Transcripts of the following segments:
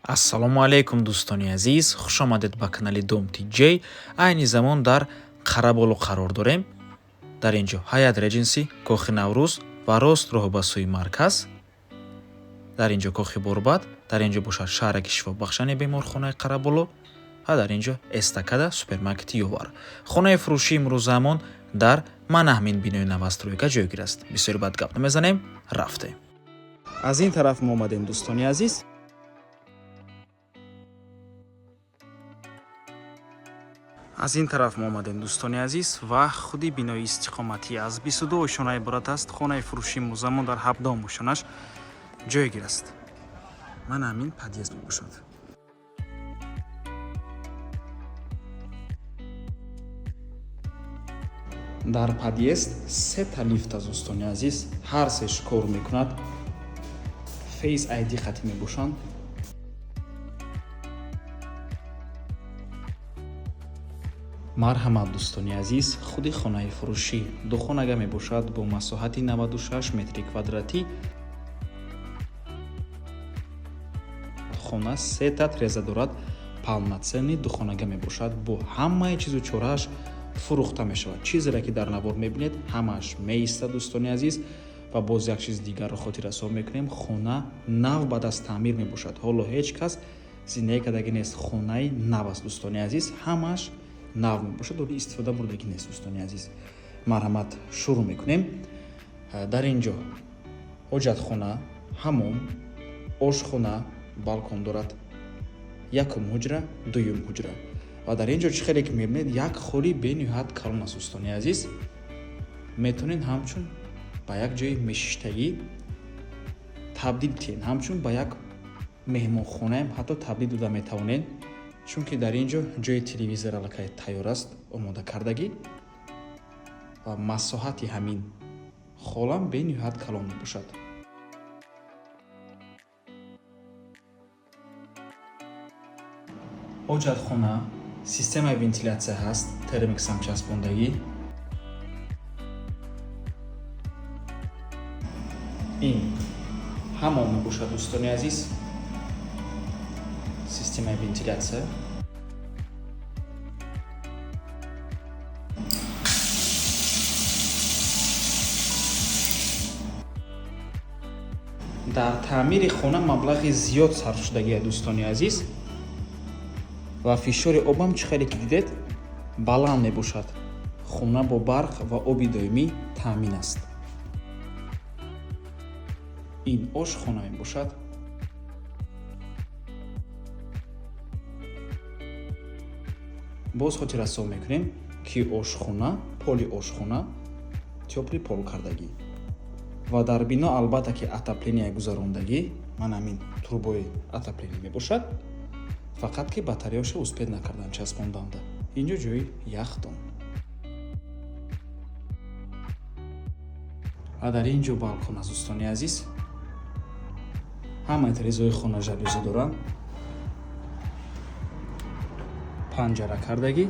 ассалому алайкум дӯстони азиз, хуш омадед ба канали Dom TJ. Айни замон дар Қараболу қарор дорем. Дар инҷо Hyatt Regency, Кохи Наврӯз ва рост роҳ ба сӯи марказ. Дар инҷо Кохи Борбад, дар инҷо бошад шаҳраки шифобахшани беморхонаи Қараболу ва дар инҷо Эстакада супермаркети Ёвар. Хонаи фурӯшии имрӯзамон дар Манаҳмин бинои навастройка ҷойгир аст. Бисёри бад гап намезанем, рафтем. Аз ин тараф мо омадем дӯстони азиз. аз ин тараф мо омадем дӯстони азиз ва худи бинои истиқоматӣ аз 22 ошонаи иборат аст. Хонаи фурӯшии имрӯзамон дар 17 ошонаш ҷойгир аст. Манаҳмин подъезд мебошад. дар подъезд се та лифт аст дӯстони азиз. ҳар сеш кор мекунад. Face ID хати мебошанд. марҳамат дӯстони азиз, худи хонаи фурӯшӣ духонага мебошад бо масоҳати 96 метри квадратӣ. хона се та треза дорад. полноценни духонага мебошад. Бо ҳамаи чизу чорааш фурӯхта мешавад. Чизере ки дар навор мебинед ҳамааш меистад дӯстони азиз. ва боз як чиз дигарро хотиррасонӣ мекунем. хона нав баъд аз таъмир мебошад. ҳоло ҳеҷ кас зиндаги кардаги нест. хонаи нав аст дӯстони азиз. ҳамааш нав мебошад, оли истифода бурдаги нест дӯстони азиз. марҳамат, шурӯъ мекунем. дар инҷо ҳоҷатхона, ҳамом, ошхона, балкон дорад. якум ҳуҷра, дуюм ҳуҷра. ва дар инҷо чӣ хеле ки мебинед, як холи бениҳоят калон аст дӯстони азиз. метавонед ҳамчун ба як ҷои мешиштагӣ табдил тиҳед, ҳамчун ба як меҳмонхонаам ҳатто табдил дода метавонед. чунки дар инҷо ҷои телевизор аллакай тайёр аст, омода кардагӣ ва масоҳати ҳамин холам бениҳоят калон мебошад. ҳоҷатхона, системаи вентилятсия ҳаст, термиксам часпондагӣ. ин ҳамон мебошад дӯстони азиз. системаи вентилятсия. дар таъмири хона маблағи зиёд сарф шудагиа дӯстони азиз. ва фишори обам чӣ хеле ки дидед баланд мебошад. хона бо барқ ва оби доимӣ таъмин аст. ин ошхона мебошад. боз хотиррасон мекунем ки ошхона, поли ошхона, тёпли пол кардагӣ. ва дар бино албатта ки отопление гузарондагӣ, Манаҳмин трубои отопление мебошад. фақат ки батареяшо успед накардан часпонданда. инҷо ҷои яхдон. ва дар инҷо балкон аст дӯстони азиз. ҳамаи тарезаҳои хона жалюзи доранд. панҷара кардагӣ.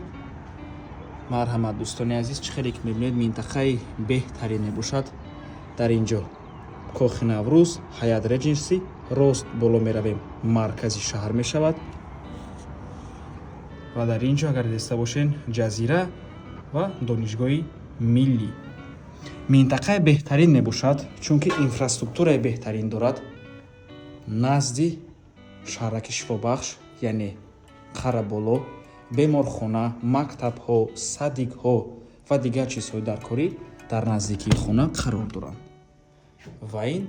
марҳамат дӯстони азиз, чӣ хеле ки мебинед минтақаи беҳтарин мебошад. дар инҷо Кохи Наврӯз, Hyatt Regency, рост боло меравем маркази шаҳр мешавад. ва дар инҷо агар диста бошен ҷазира ва донишгоҳи миллӣ. минтақаи беҳтарин мебошад, чунки инфраструктураи беҳтарин дорад. назди шаҳраки шифобахш, яъне Қараболу, беморхона, мактабҳо, садикҳо ва дигар чизҳои даркорӣ дар наздикии хона қарор доранд. ва ин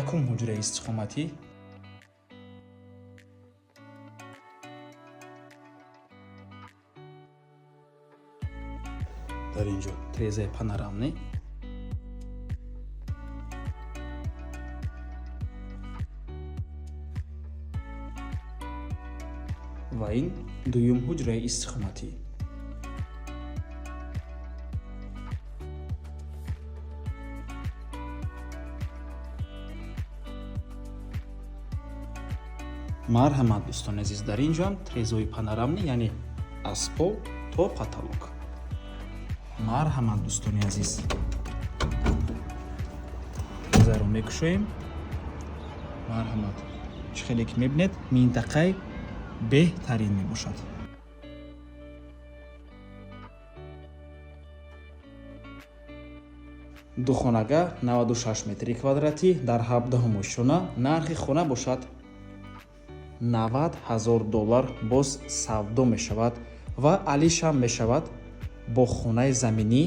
якум ҳуҷраи истиқоматӣ. дар инҷо трезаи панорамӣ. ва ин дуюм ҳуҷраи истиқоматӣ. марҳамат дӯстони азиз, дар инҷо ҳам трезаи панорамӣ, яъне аз пол то потолок. марҳамат дӯстони азиз, дезаро мекушоем. марҳамат, خیلی که میبینید منطقه بهترین میباشد. ду хонага 96 метри квадратӣ дар 17 шона нархи хона бошад $90,000 боз савдо мешавад ва алишам мешавад бо хонаи заминӣ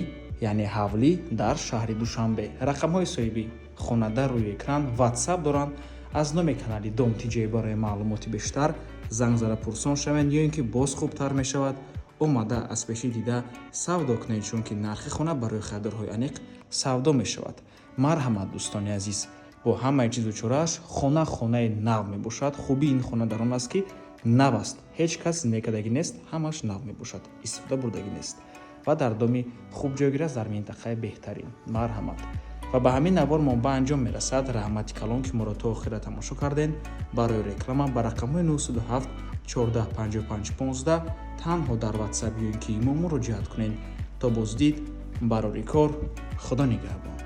яъне ҳавлӣ дар шаҳри Душанбе. рақамҳои соҳиби хона дар рӯи экран WhatsApp доранд. аз номи канали Дом Тиҷоӣ барои маълумоти бештар занг зада пурсон шавед ё ин ки боз хубтар мешавад омада аз пеши дида савдо кунед, чунки нархи хона барои харидорҳои аниқ савдо мешавад. марҳамат дӯстони азиз, бо ҳамаи чизу чорааш хона хонаи нав мебошад. хубии ин хона дар он аст ки нав аст, ҳеҷ кас зиндагӣ нест, ҳамаш нав мебошад, истифода бурдагӣ нест ва дар доми хуб ҷойгир аст дар минтақаи беҳтарин. марҳамат. ва ба ҳамин навор мо ба анҷом мерасад. раҳмати калон ки моро то охира тамошо карден. барои реклама ба рақамҳои 907 14 55 15 танҳо дар WhatsApp ё ин ки имо муроҷиат кунед. то боздид барори кор. худо нигаҳбон.